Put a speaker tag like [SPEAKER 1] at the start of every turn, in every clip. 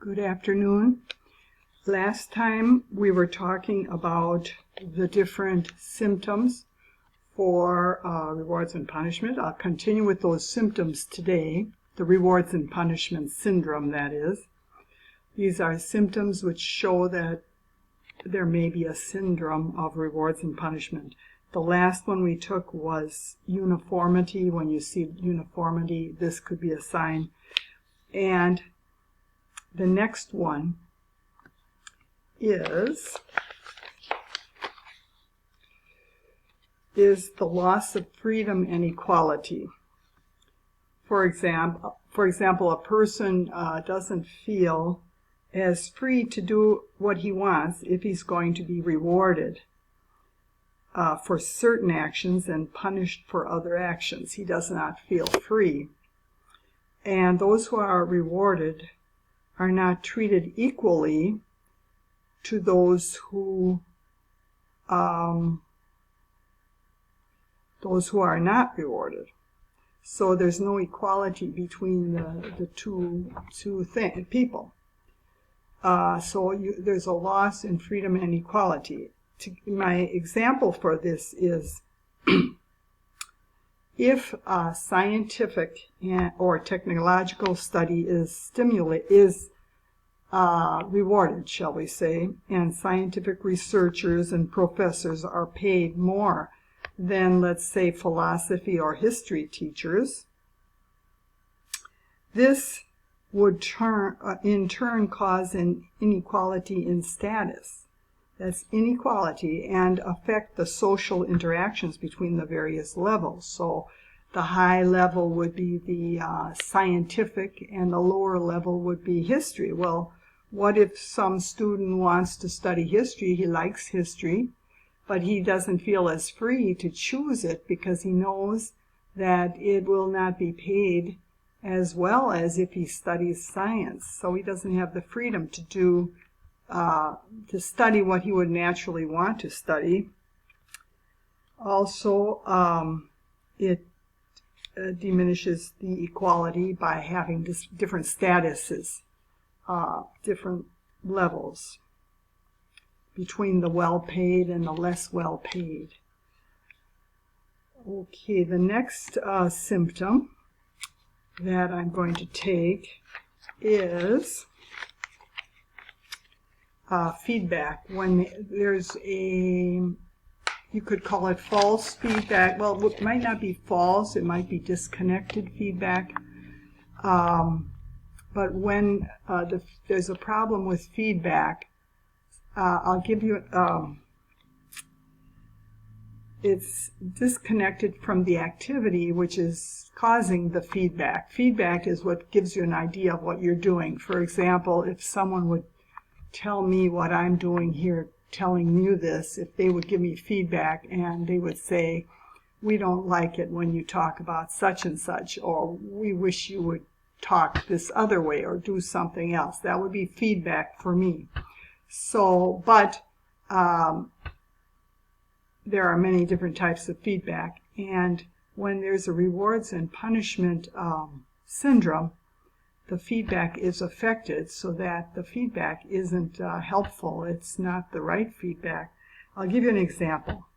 [SPEAKER 1] Good afternoon. Last time we were talking about the different symptoms for rewards and punishment. I'll continue with those symptoms today, the rewards and punishment syndrome, that is. These are symptoms which show that there may be a syndrome of rewards and punishment. The last one we took was uniformity. When you see uniformity, this could be a sign. And the next one is the loss of freedom and equality. For example, a person doesn't feel as free to do what he wants if he's going to be rewarded for certain actions and punished for other actions. He does not feel free. And those who are rewarded are not treated equally to those who are not rewarded. So there's no equality between the two people. There's a loss in freedom and equality. My example for this is if a scientific or technological study is rewarded, shall we say, and scientific researchers and professors are paid more than, let's say, philosophy or history teachers, this would in turn cause an inequality in status. That's inequality, and affect the social interactions between the various levels. So the high level would be the scientific, and the lower level would be history. Well, what if some student wants to study history? He likes history, but he doesn't feel as free to choose it because he knows that it will not be paid as well as if he studies science. So he doesn't have the freedom to study what he would naturally want to study. Also, it diminishes the equality by having different statuses, different levels between the well-paid and the less well-paid. Okay, the next symptom that I'm going to take is feedback. When there's you could call it false feedback. Well, it might not be false, it might be disconnected feedback. But when there's a problem with feedback, I'll give you, it's disconnected from the activity which is causing the feedback. Feedback is what gives you an idea of what you're doing. For example, if someone would tell me what I'm doing here, telling you this, if they would give me feedback and they would say, we don't like it when you talk about such and such, or we wish you would talk this other way or do something else, that would be feedback for me. So, but there are many different types of feedback, and when there's a rewards and punishment syndrome, the feedback is affected so that the feedback isn't helpful. It's not the right feedback. I'll give you an example.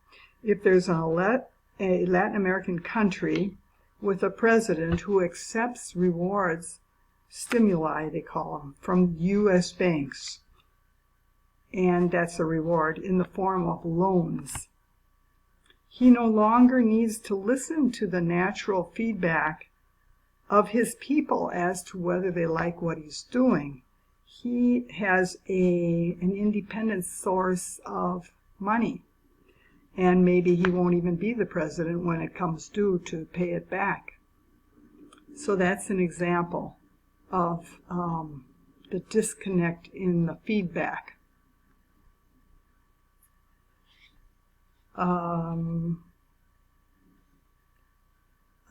[SPEAKER 1] If there's a Latin American country with a president who accepts rewards, stimuli they call them, from U.S. banks, and that's a reward in the form of loans, he no longer needs to listen to the natural feedback of his people as to whether they like what he's doing. He has an independent source of money, and maybe he won't even be the president when it comes due to pay it back. So that's an example of the disconnect in the feedback.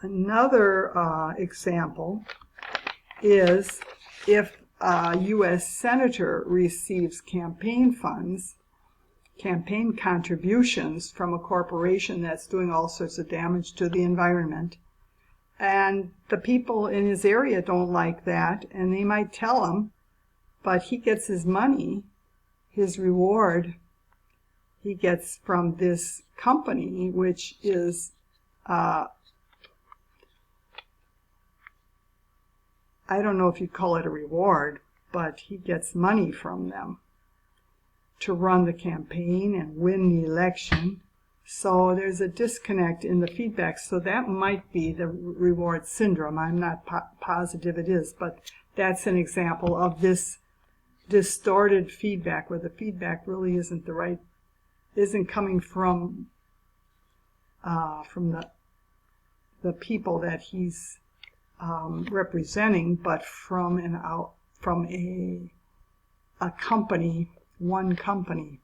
[SPEAKER 1] Another example is if a U.S. senator receives campaign funds, campaign contributions from a corporation that's doing all sorts of damage to the environment, and the people in his area don't like that, and they might tell him, but he gets his money, his reward, he gets from this company, which is I don't know if you'd call it a reward, but he gets money from them to run the campaign and win the election. So there's a disconnect in the feedback. So that might be the reward syndrome. I'm not positive it is, but that's an example of this distorted feedback where the feedback really isn't coming from the people that he's representing, but from a company, one company,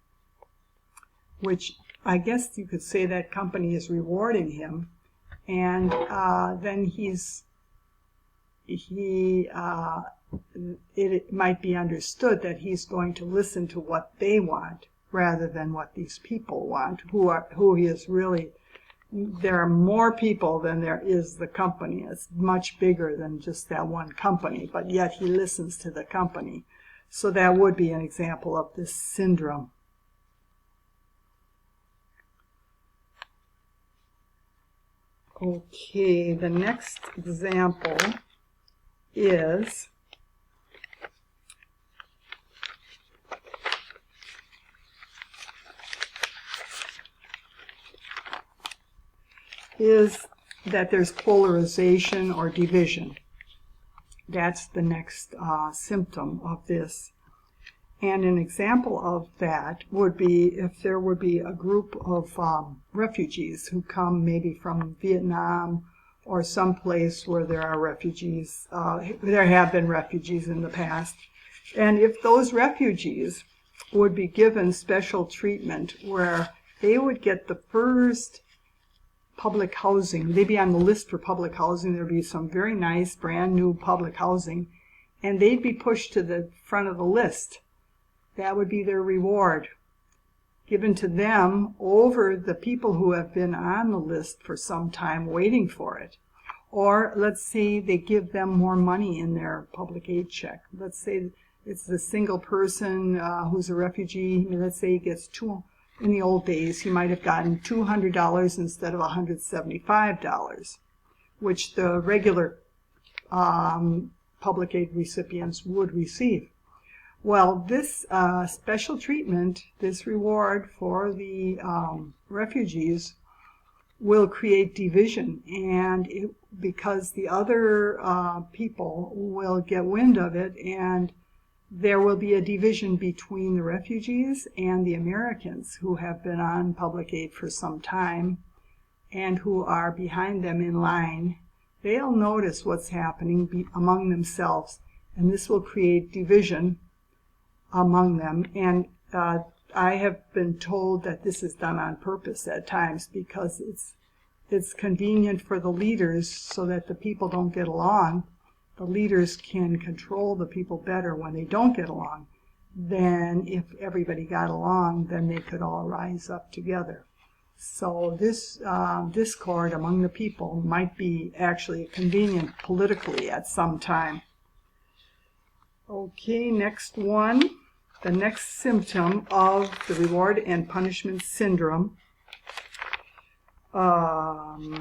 [SPEAKER 1] which I guess you could say that company is rewarding him, and then it might be understood that he's going to listen to what they want rather than what these people want, who he is really. There are more people than there is the company. It's much bigger than just that one company, but yet he listens to the company. So that would be an example of this syndrome. Okay, the next example is that there's polarization or division. That's the next symptom of this. And an example of that would be if there would be a group of refugees who come maybe from Vietnam or someplace where there are refugees. There have been refugees in the past. And if those refugees would be given special treatment where they would get the first public housing, they'd be on the list for public housing, there'd be some very nice brand new public housing, and they'd be pushed to the front of the list. That would be their reward, given to them over the people who have been on the list for some time waiting for it. Or let's say they give them more money in their public aid check. Let's say it's the single person who's a refugee. Let's say he gets in the old days, he might have gotten $200 instead of $175, which the regular public aid recipients would receive. Well, this special treatment, this reward for the refugees, will create division, and because the other people will get wind of it, and there will be a division between the refugees and the Americans who have been on public aid for some time and who are behind them in line. They'll notice what's happening among themselves, and this will create division among them. And I have been told that this is done on purpose at times because it's convenient for the leaders so that the people don't get along. The leaders can control the people better when they don't get along than if everybody got along, then they could all rise up together. So this discord among the people might be actually convenient politically at some time. Okay, next one. The next symptom of the reward and punishment syndrome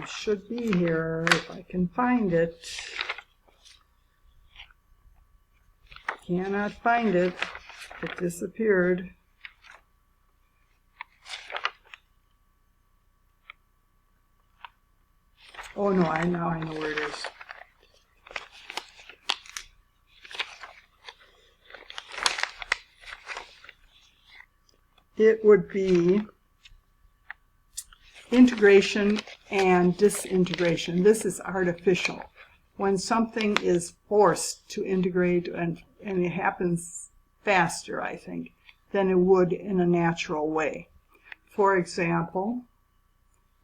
[SPEAKER 1] should be here if I can find it. Cannot find it. It disappeared. Oh no, now I know where it is. It would be integration and disintegration. This is artificial. When something is forced to integrate and it happens faster, I think, than it would in a natural way. For example,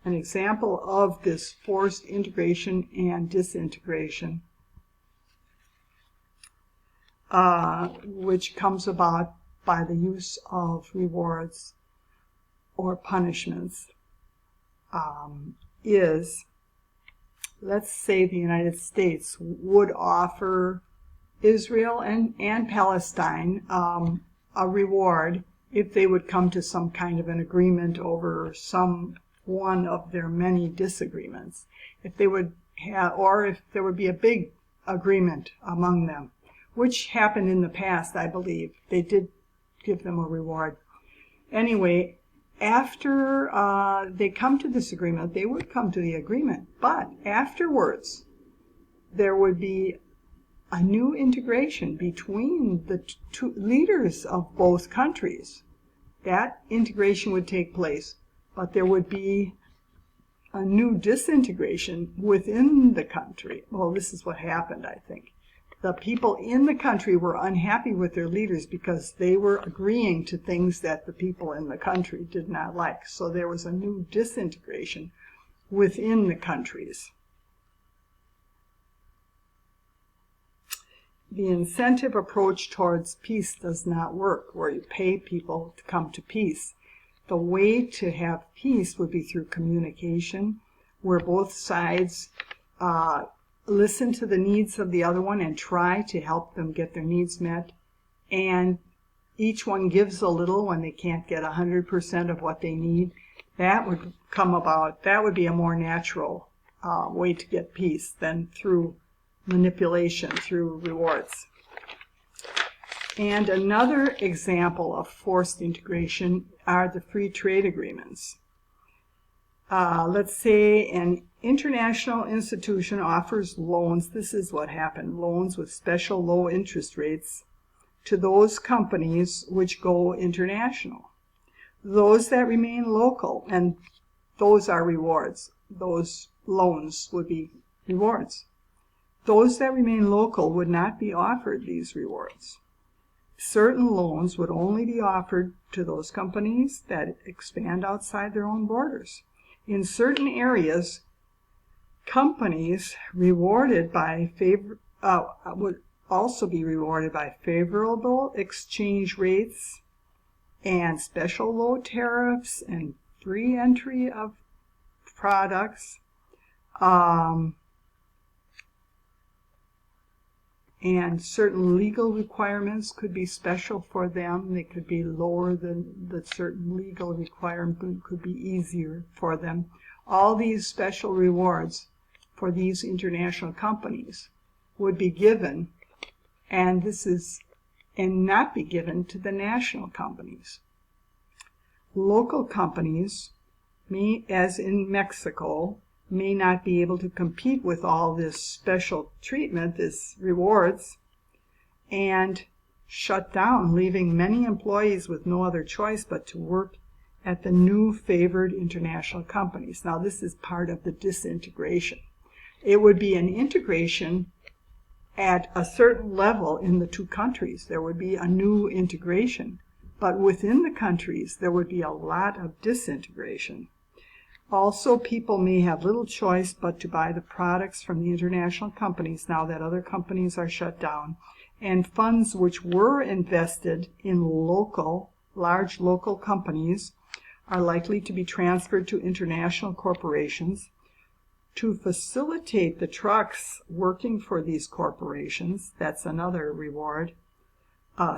[SPEAKER 1] an example of this forced integration and disintegration, which comes about by the use of rewards or punishments, is, let's say the United States would offer Israel and Palestine a reward if they would come to some kind of an agreement over some one of their many disagreements. If they would have, or if there would be a big agreement among them, which happened in the past, I believe. They did give them a reward. Anyway, after they come to this agreement, they would come to the agreement, but afterwards there would be a new integration between the two leaders of both countries. That integration would take place, but there would be a new disintegration within the country. Well, this is what happened, I think. The people in the country were unhappy with their leaders because they were agreeing to things that the people in the country did not like. So there was a new disintegration within the countries. The incentive approach towards peace does not work, where you pay people to come to peace. The way to have peace would be through communication, where both sides listen to the needs of the other one and try to help them get their needs met, and each one gives a little when they can't get 100% of what they need. That would come about. That would be a more natural way to get peace than through manipulation, through rewards. And another example of forced integration are the free trade agreements. Let's say an international institution offers loans. This is what happened. Loans with special low interest rates to those companies which go international. Those that remain local, and those are rewards. Those loans would be rewards. Those that remain local would not be offered these rewards. Certain loans would only be offered to those companies that expand outside their own borders. In certain areas, companies rewarded by would also be rewarded by favorable exchange rates and special low tariffs and free entry of products. And certain legal requirements could be special for them. They could be lower than the certain legal requirement, could be easier for them. All these special rewards for these international companies would be given, and not be given to the national companies. Local companies, as in Mexico, may not be able to compete with all this special treatment, this rewards, and shut down, leaving many employees with no other choice but to work at the new favored international companies. Now, this is part of the disintegration. It would be an integration at a certain level in the two countries. There would be a new integration, but within the countries, there would be a lot of disintegration. Also, people may have little choice but to buy the products from the international companies now that other companies are shut down, and funds which were invested in large local companies are likely to be transferred to international corporations. To facilitate the trucks working for these corporations, that's another reward.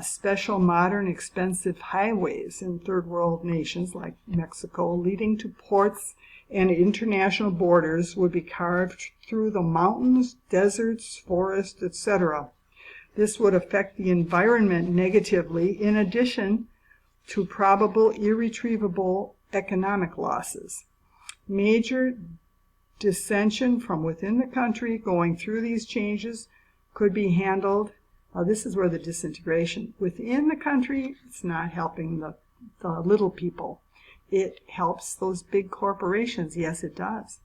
[SPEAKER 1] Special modern expensive highways in third world nations like Mexico leading to ports and international borders would be carved through the mountains, deserts, forests, etc. This would affect the environment negatively in addition to probable irretrievable economic losses. Major dissension from within the country going through these changes could be handled. This is where the disintegration within the country, it's not helping the little people. It helps those big corporations. Yes, it does.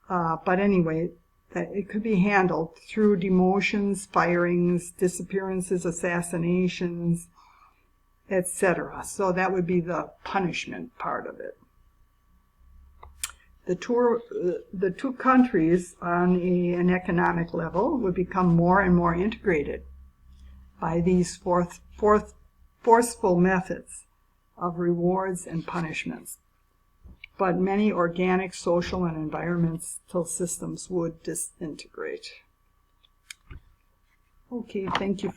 [SPEAKER 1] But anyway, it could be handled through demotions, firings, disappearances, assassinations, etc. So that would be the punishment part of it. The two countries on an economic level would become more and more integrated by these forceful methods of rewards and punishments. But many organic, social, and environmental systems would disintegrate. Okay, thank you.